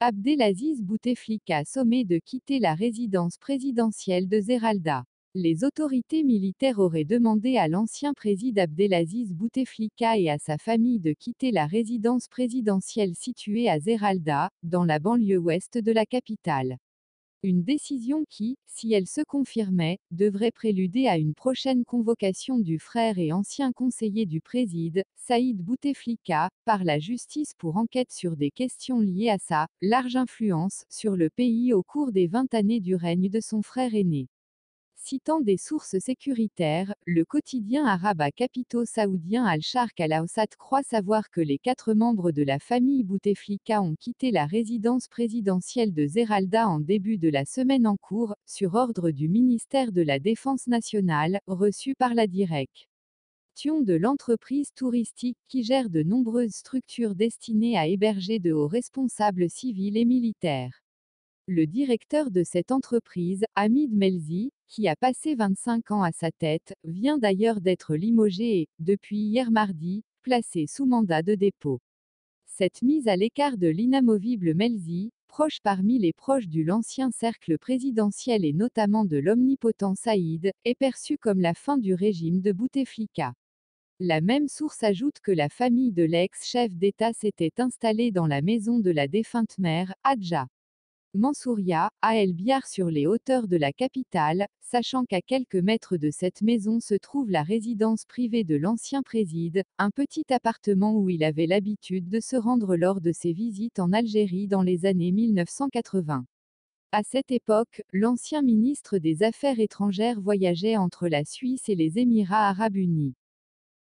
Abdelaziz Bouteflika sommé de quitter la résidence présidentielle de Zeralda. Les autorités militaires auraient demandé à l'ancien président Abdelaziz Bouteflika et à sa famille de quitter la résidence présidentielle située à Zeralda, dans la banlieue ouest de la capitale. Une décision qui, si elle se confirmait, devrait préluder à une prochaine convocation du frère et ancien conseiller du président, Saïd Bouteflika, par la justice pour enquête sur des questions liées à sa large influence sur le pays au cours des 20 années du règne de son frère aîné. Citant des sources sécuritaires, le quotidien arabe à capitaux saoudien Al-Sharq Al-Awsat croit savoir que les 4 membres de la famille Bouteflika ont quitté la résidence présidentielle de Zeralda en début de la semaine en cours, sur ordre du ministère de la Défense nationale, reçu par la direction de l'entreprise touristique qui gère de nombreuses structures destinées à héberger de hauts responsables civils et militaires. Le directeur de cette entreprise, Hamid Melzi, qui a passé 25 ans à sa tête, vient d'ailleurs d'être limogé et, depuis hier mardi, placé sous mandat de dépôt. Cette mise à l'écart de l'inamovible Melzi, proche parmi les proches de l'ancien cercle présidentiel et notamment de l'omnipotent Saïd, est perçue comme la fin du régime de Bouteflika. La même source ajoute que la famille de l'ex-chef d'État s'était installée dans la maison de la défunte mère, Hadja Mansouria, à El Biar sur les hauteurs de la capitale, sachant qu'à quelques mètres de cette maison se trouve la résidence privée de l'ancien président, un petit appartement où il avait l'habitude de se rendre lors de ses visites en Algérie dans les années 1980. À cette époque, l'ancien ministre des Affaires étrangères voyageait entre la Suisse et les Émirats arabes unis.